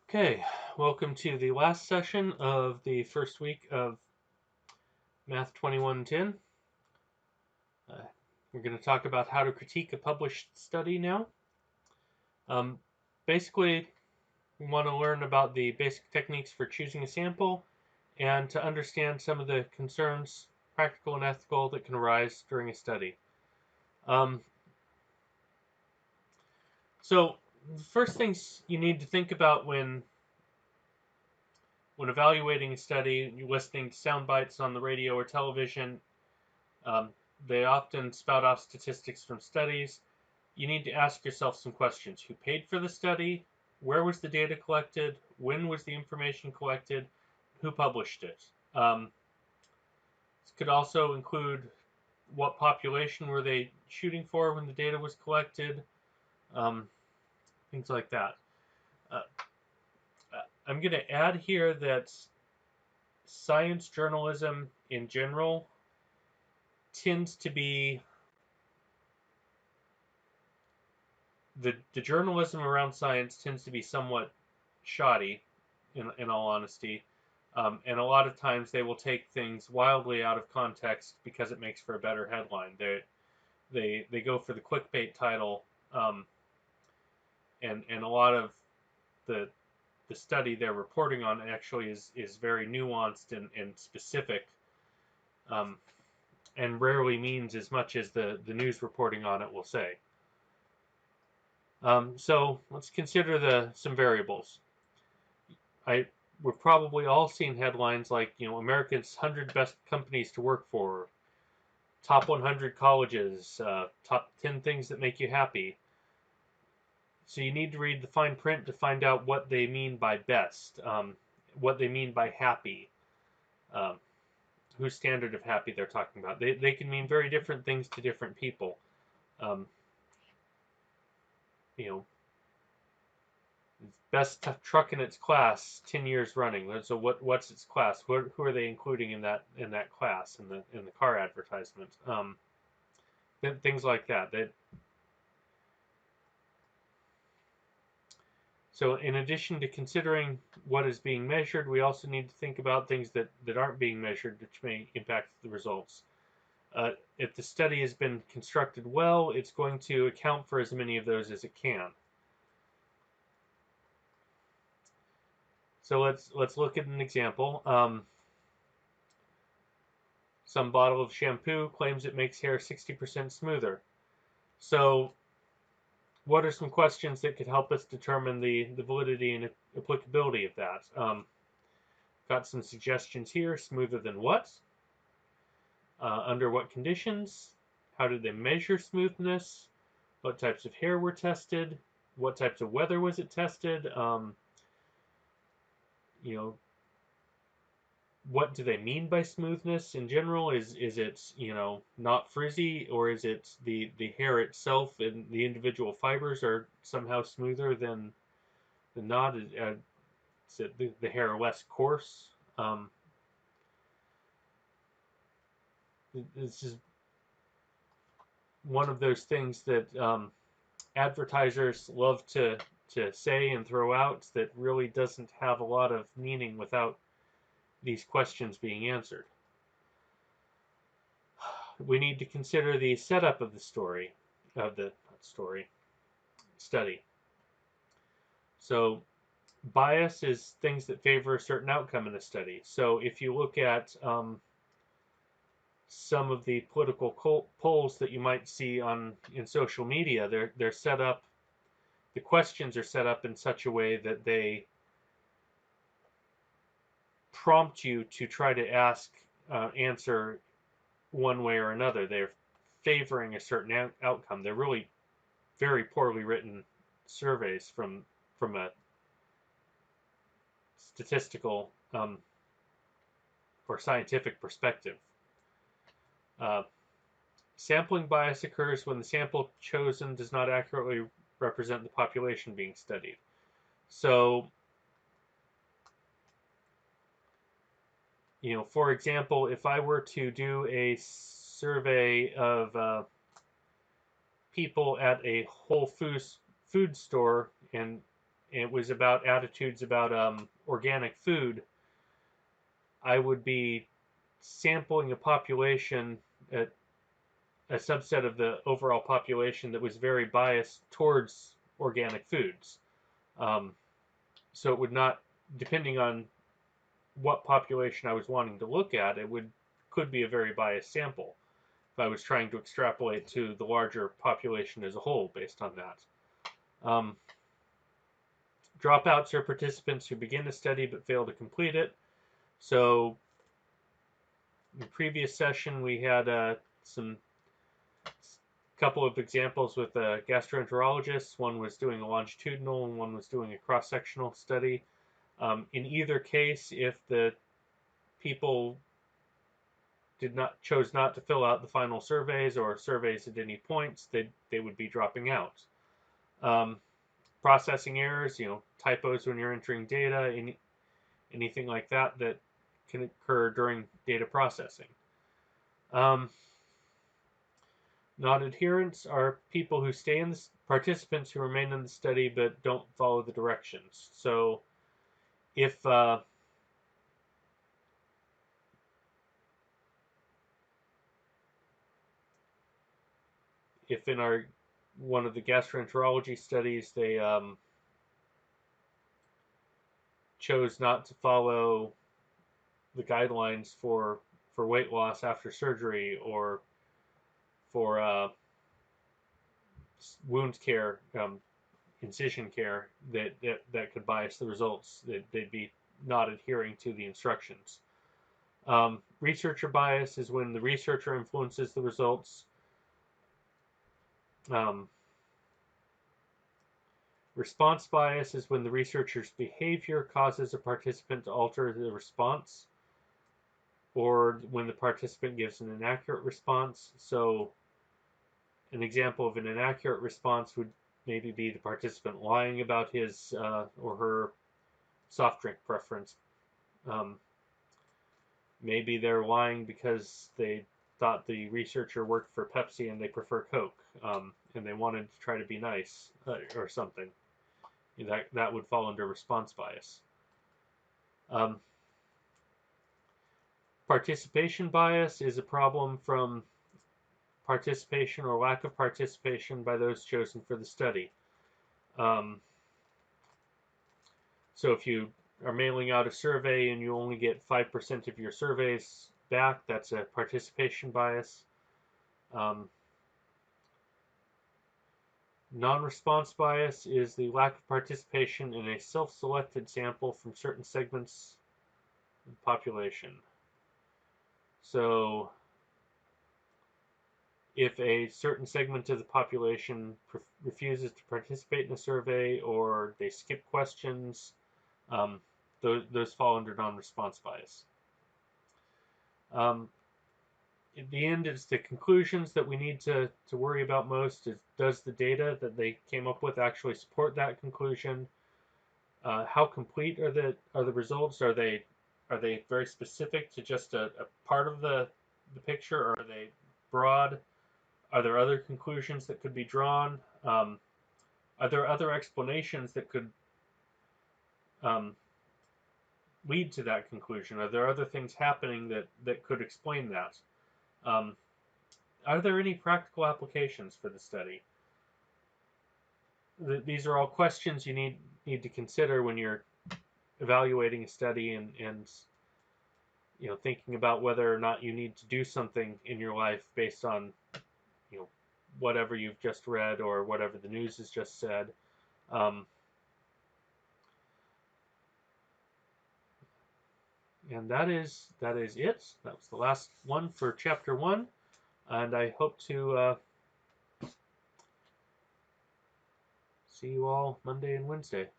Okay, welcome to the last session of the first week of Math 2110. Uh, we're going to talk about how to critique a published study now. Um, Basically, we want to learn about the basic techniques for choosing a sample and to understand some of the concerns, practical and ethical, that can arise during a study. Um, so, the first things you need to think about when evaluating a study, you're listening to sound bites on the radio or television. Um, they often spout off statistics from studies. You need to ask yourself some questions. Who paid for the study? Where was the data collected? When was the information collected? Who published it? This could also include what population were they shooting for when the data was collected? Um, Things like that. Uh, I'm going to add here that science journalism in general tends to be the journalism around science tends to be somewhat shoddy, in all honesty. And a lot of times they will take things wildly out of context because it makes for a better headline. They go for the clickbait title, and a lot of the the study they're reporting on actually is very nuanced and specific, um, and rarely means as much as the news reporting on it will say. So let's consider some variables. We've probably all seen headlines like, America's 100 best companies to work for, top 100 colleges, top 10 things that make you happy. So you need to read the fine print to find out what they mean by best, what they mean by happy, um, whose standard of happy they're talking about. They can mean very different things to different people. Um, you know, best truck in its class 10 years running. So what's its class? Who are they including in that class in the car advertisement? Things like that. So in addition to considering what is being measured, we also need to think about things that aren't being measured, which may impact the results. If the study has been constructed well, it's going to account for as many of those as it can. So let's look at an example. Some bottle of shampoo claims it makes hair 60% smoother. So what are some questions that could help us determine the validity and applicability of that? Got some suggestions here. Smoother than what? Under what conditions? How did they measure smoothness? What types of hair were tested? What types of weather was it tested? You know, what do they mean by smoothness in general? Is it, not frizzy, or is it the hair itself and the individual fibers are somehow smoother than not? Is it the hair less coarse? This is one of those things that advertisers love to say and throw out that really doesn't have a lot of meaning without these questions being answered. We need to consider the setup of the story, of the study. So bias is things that favor a certain outcome in a study. So if you look at some of the political polls that you might see in social media, they're set up. The questions are set up in such a way that they prompt you to try to answer one way or another. They're favoring a certain outcome. They're really very poorly written surveys from a statistical or scientific perspective. Uh, Sampling bias occurs when the sample chosen does not accurately represent the population being studied. So, for example, if I were to do a survey of people at a Whole Foods food store and it was about attitudes about organic food, I would be sampling a population, a, a subset of the overall population that was very biased towards organic foods. Um, so it would not, depending on what population I was wanting to look at, could be a very biased sample if I was trying to extrapolate to the larger population as a whole based on that. Dropouts are participants who begin a study but fail to complete it. So in the previous session, we had some couple of examples with gastroenterologists. One was doing a longitudinal and one was doing a cross-sectional study. In either case, if the people chose not to fill out the final surveys or surveys at any points, they would be dropping out. Processing errors, typos when you're entering data, anything like that that can occur during data processing. Non-adherents are people who stay in participants who remain in the study but don't follow the directions. So if in one of the gastroenterology studies they chose not to follow the guidelines for weight loss after surgery or for wound care, incision care, that could bias the results. They'd be not adhering to the instructions. Researcher bias is when the researcher influences the results. Response bias is when the researcher's behavior causes a participant to alter the response, or when the participant gives an inaccurate response. So an example of an inaccurate response would maybe be the participant lying about his or her soft drink preference. Maybe they're lying because they thought the researcher worked for Pepsi and they prefer Coke, and they wanted to try to be nice or something. That would fall under response bias. Participation bias is a problem from participation or lack of participation by those chosen for the study. So if you are mailing out a survey and you only get 5% of your surveys back, that's a participation bias. Non-response bias is the lack of participation in a self-selected sample from certain segments of the population. So if a certain segment of the population refuses to participate in a survey or they skip questions, those fall under non-response bias. At the end, it's the conclusions that we need to worry about most. Does the data that they came up with actually support that conclusion? How complete are the results? Are they very specific to just a part of the picture, or are they broad? Are there other conclusions that could be drawn? Are there other explanations that could lead to that conclusion? Are there other things happening that could explain that? Are there any practical applications for the study? These are all questions you need to consider when you're evaluating a study and thinking about whether or not you need to do something in your life based on whatever you've just read or whatever the news has just said. And that is it. That was the last one for chapter 1, and I hope to see you all Monday and Wednesday.